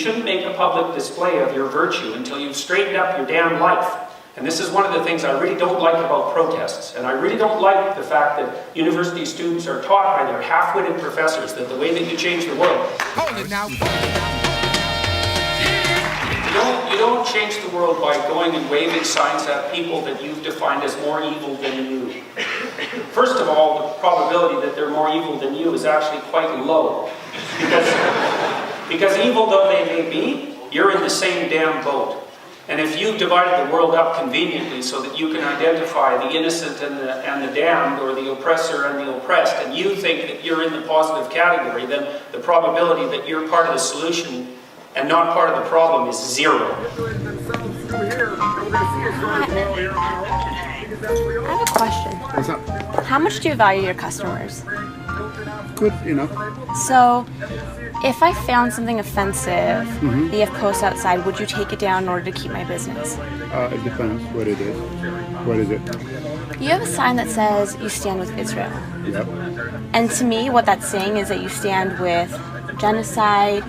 shouldn't make a public display of your virtue until you've straightened up your damn life. And this is one of the things I really don't like about protests. And I really don't like the fact that university students are taught by their half-witted professors that the way that you change the world... Hold it now. You don't change the world by going and waving signs at people that you've defined as more evil than you. First of all, the probability that they're more evil than you is actually quite low. Because evil though they may be, you're in the same damn boat. And if you've divided the world up conveniently so that you can identify the innocent and the damned, or the oppressor and the oppressed, and you think that you're in the positive category, then the probability that you're part of the solution and not part of the problem is zero. I have a question. What's up? How much do you value your customers? Good enough. So, if I found something offensive that you have posted outside, would you take it down in order to keep my business? It depends what it is. What is it? You have a sign that says you stand with Israel. Yep. And to me, what that's saying is that you stand with genocide,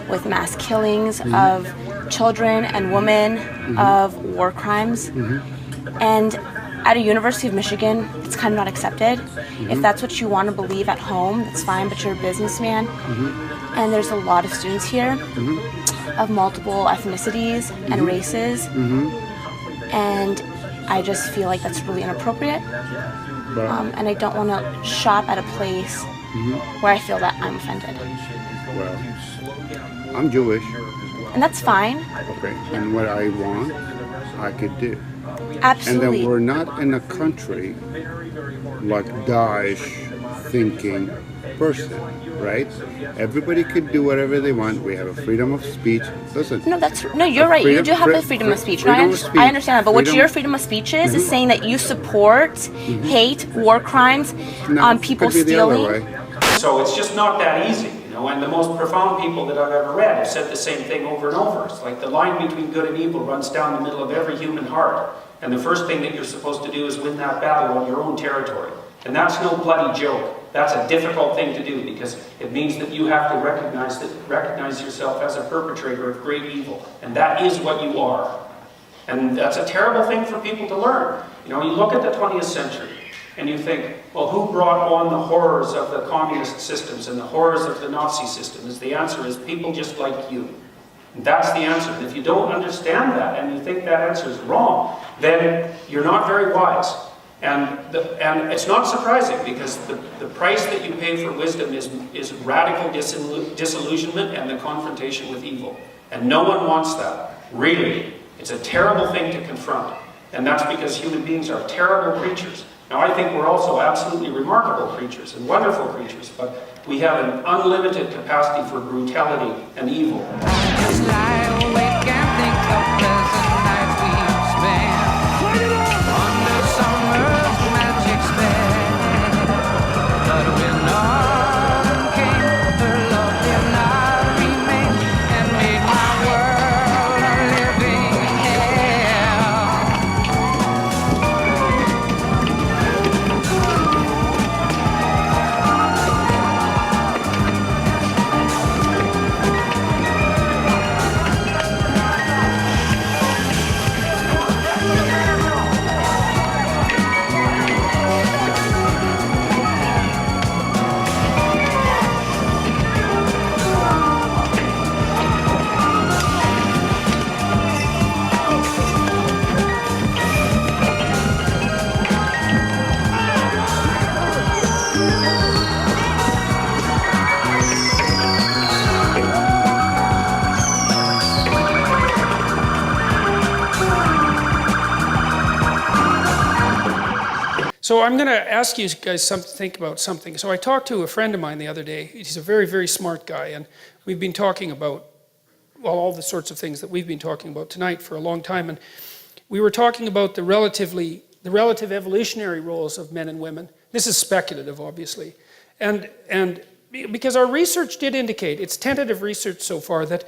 with mass killings of children and women, of war crimes. And at a University of Michigan, it's kind of not accepted. If that's what you want to believe at home, that's fine, but you're a businessman. And there's a lot of students here of multiple ethnicities and races. And I just feel like that's really inappropriate. And I don't want to shop at a place where I feel that I'm offended. Well, I'm Jewish. And that's fine. Okay. And what I want, I could do. Absolutely. And then we're not in a country like Daesh thinking person, right? Everybody could do whatever they want. We have a freedom of speech. Listen. No, you're right. You do have the freedom of speech. I understand that. But what your freedom of speech is saying that you support hate, war crimes, people stealing. So it's just not that easy, you know. And the most profound people that I've ever read have said the same thing over and over. It's like the line between good and evil runs down the middle of every human heart. And the first thing that you're supposed to do is win that battle on your own territory. And that's no bloody joke. That's a difficult thing to do, because it means that you have to recognize yourself as a perpetrator of great evil. And that is what you are. And that's a terrible thing for people to learn. You know, you look at the 20th century and you think, well, who brought on the horrors of the communist systems and the horrors of the Nazi systems? The answer is people just like you. And that's the answer. And if you don't understand that and you think that answer is wrong, then you're not very wise. And it's not surprising, because the price that you pay for wisdom is radical disillusionment and the confrontation with evil. And no one wants that. Really. It's a terrible thing to confront. And that's because human beings are terrible creatures. Now, I think we're also absolutely remarkable creatures and wonderful creatures, but we have an unlimited capacity for brutality and evil. Just lie awake and think of pleasant nights we've spent under summer's magic spell. But when autumn came, her love did not remain, and made my world a living hell. So I'm going to ask you guys to think about something. So I talked to a friend of mine the other day. He's a very, very smart guy, and we've been talking about, well, all the sorts of things that we've been talking about tonight for a long time. And we were talking about the relative evolutionary roles of men and women. This is speculative, obviously. And because our research did indicate, it's tentative research so far, that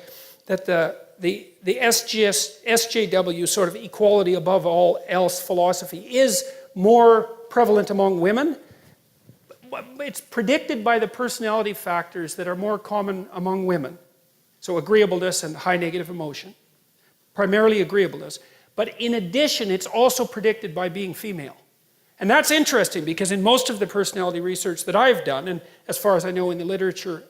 the SJW sort of equality above all else philosophy is more prevalent among women. It's predicted by the personality factors that are more common among women. So agreeableness and high negative emotion. Primarily agreeableness. But in addition, it's also predicted by being female. And that's interesting because in most of the personality research that I've done, and as far as I know in the literature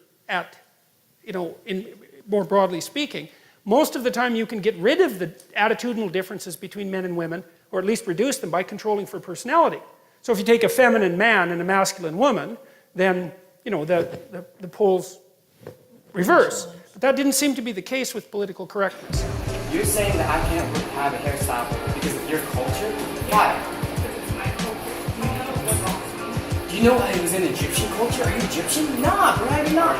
more broadly speaking, most of the time you can get rid of the attitudinal differences between men and women, or at least reduce them by controlling for personality. So if you take a feminine man and a masculine woman, then the poles reverse. But that didn't seem to be the case with political correctness. You're saying that I can't have a hairstyle because of your culture? Why? Do you know it was an Egyptian culture? Are you Egyptian? Nah, bro, I'm not.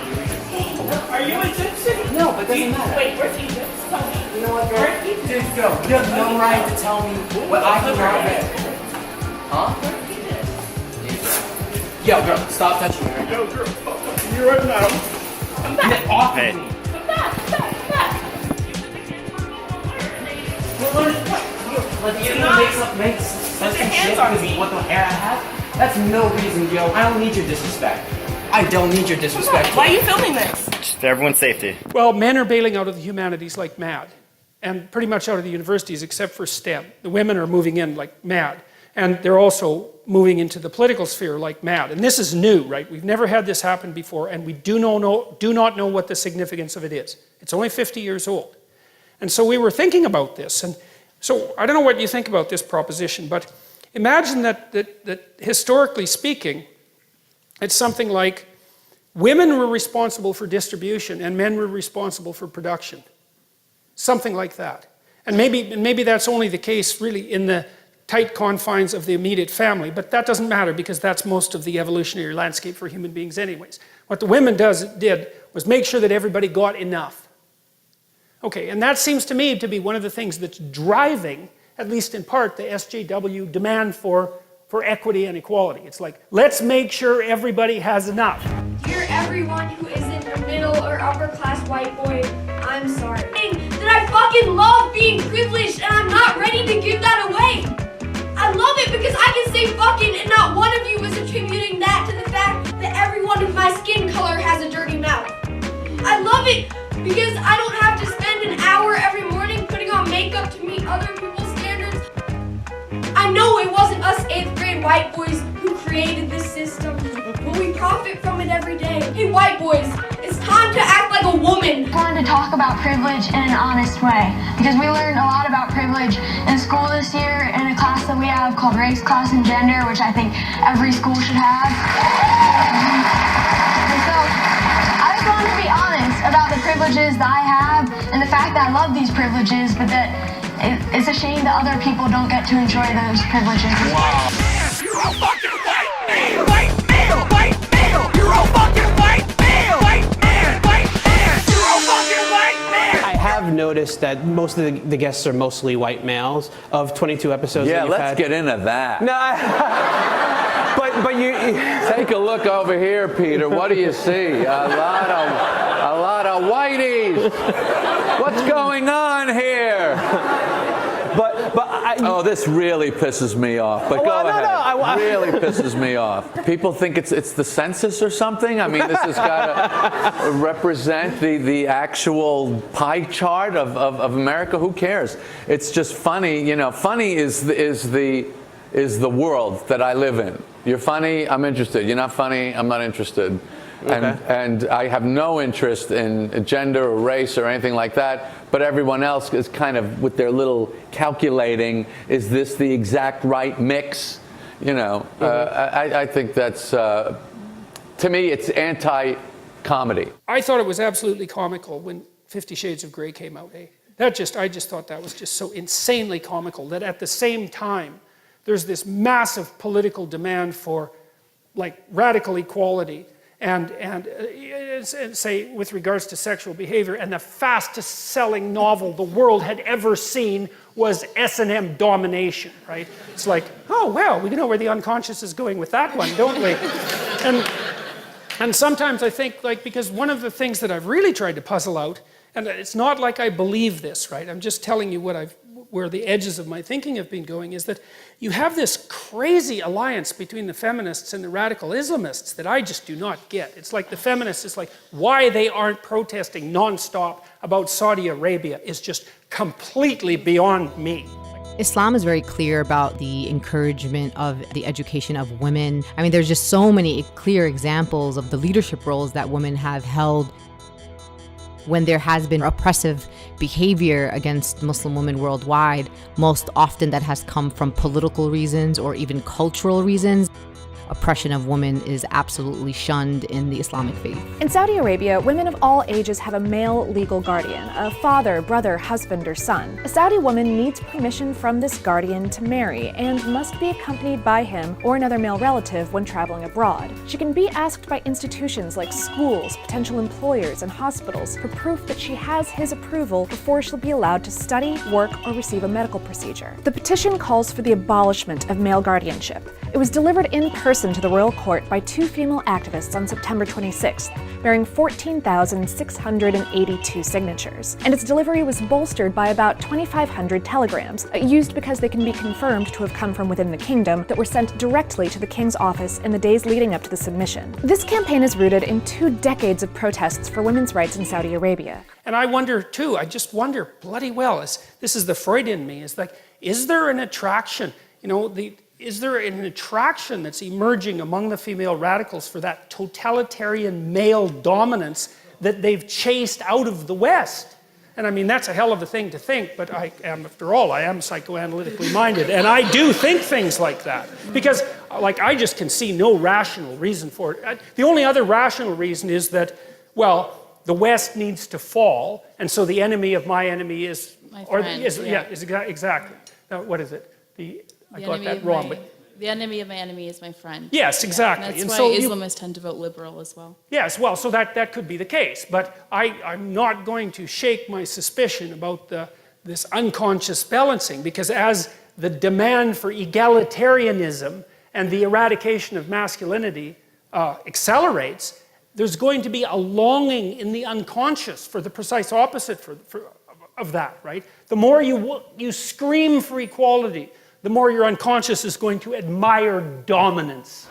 Are you Egyptian? No, but it doesn't matter. Wait, where's Egypt? Tell me. You know what, bro? Where's Egypt? Dude, go. You have no right to tell me what I can not wear. Huh? Yo, girl, stop touching me. Yo, girl, you're right now. Come back. Get off of me. Come back. Makes sense your and hands shit on because me. of what the hair I have? That's no reason, yo. I don't need your disrespect. I don't need your disrespect. Why are you filming this? Just for everyone's safety. Well, men are bailing out of the humanities like mad, and pretty much out of the universities except for STEM. The women are moving in like mad, and they're also moving into the political sphere like mad. And this is new, right? We've never had this happen before, and we do not know what the significance of it is. It's only 50 years old. And so we were thinking about this, and so I don't know what you think about this proposition, but imagine that historically speaking, it's something like women were responsible for distribution and men were responsible for production. Something like that. And maybe that's only the case really in the tight confines of the immediate family, but that doesn't matter because that's most of the evolutionary landscape for human beings anyways. What the women did was make sure that everybody got enough. Okay, and that seems to me to be one of the things that's driving, at least in part, the SJW demand for equity and equality. It's like, let's make sure everybody has enough. Dear everyone who isn't a middle or upper class white boy, I'm sorry. That I fucking love being privileged and I'm not ready to give that away. I love it because I can say fucking and not one of you is attributing that to the fact that everyone with my skin color has a dirty mouth. I love it because I don't have to spend an hour every morning putting on makeup to meet other people's standards. I know it wasn't us 8th grade white boys who created this system, but we profit from it every day. Hey white boys, it's time to act like a woman. I wanted to talk about privilege in an honest way because we learned a lot about privilege in school this year in a class that we have called Race, Class, and Gender, which I think every school should have. And so I just wanted to be honest about the privileges that I have and the fact that I love these privileges, but that it's a shame that other people don't get to enjoy those privileges. Wow. You're a fucking white male! White male! White male! You're a fucking white male! White man! White man! You're a fucking white man! I have noticed that most of the guests are mostly white males of 22 episodes that you've had. Let's get into that. No, but you take a look over here, Peter. What do you see? A lot of whiteys. What's going on here? Oh, this really pisses me off. But go ahead. Really pisses me off. People think it's the census or something. I mean, this has got to represent the actual pie chart of America. Who cares? It's just funny. You know, funny is the world that I live in. You're funny, I'm interested. You're not funny, I'm not interested. Okay. And I have no interest in gender or race or anything like that, but everyone else is kind of with their little calculating, is this the exact right mix? You know, I think that's, to me, it's anti-comedy. I thought it was absolutely comical when 50 Shades of Grey came out. Eh? I just thought that was just so insanely comical that at the same time, there's this massive political demand for like radical equality and say with regards to sexual behavior, and the fastest selling novel the world had ever seen was S&M Domination, right? It's like, oh well, we know where the unconscious is going with that one, don't we? And sometimes I think, like, because one of the things that I've really tried to puzzle out, and it's not like I believe this, right? I'm just telling you what where the edges of my thinking have been going, is that you have this crazy alliance between the feminists and the radical Islamists that I just do not get. It's like the feminists, it's like why they aren't protesting nonstop about Saudi Arabia is just completely beyond me. Islam is very clear about the encouragement of the education of women. I mean, there's just so many clear examples of the leadership roles that women have held when there has been oppressive behavior against Muslim women worldwide. Most often that has come from political reasons or even cultural reasons. Oppression of women is absolutely shunned in the Islamic faith. In Saudi Arabia, women of all ages have a male legal guardian, a father, brother, husband, or son. A Saudi woman needs permission from this guardian to marry and must be accompanied by him or another male relative when traveling abroad. She can be asked by institutions like schools, potential employers, and hospitals for proof that she has his approval before she'll be allowed to study, work, or receive a medical procedure. The petition calls for the abolishment of male guardianship. It was delivered in person to the royal court by 2 female activists on September 26th, bearing 14,682 signatures. And its delivery was bolstered by about 2,500 telegrams, used because they can be confirmed to have come from within the kingdom, that were sent directly to the king's office in the days leading up to the submission. This campaign is rooted in 2 decades of protests for women's rights in Saudi Arabia. And I wonder too, I just wonder bloody well, this is the Freud in me, is like, is there an attraction? You know, is there an attraction that's emerging among the female radicals for that totalitarian male dominance that they've chased out of the West? And I mean, that's a hell of a thing to think, but after all, I am psychoanalytically minded, and I do think things like that. Because, like, I just can see no rational reason for it. The only other rational reason is that, well, the West needs to fall, and so the enemy of my enemy is... My friend, exactly. Now, what is it? I got that wrong, but... The enemy of my enemy is my friend. Yes, exactly. And that's why Islamists tend to vote liberal as well. Yes, well, so that could be the case. But I'm not going to shake my suspicion about this unconscious balancing, because as the demand for egalitarianism and the eradication of masculinity accelerates, there's going to be a longing in the unconscious for the precise opposite of that, right? The more you scream for equality, the more your unconscious is going to admire dominance.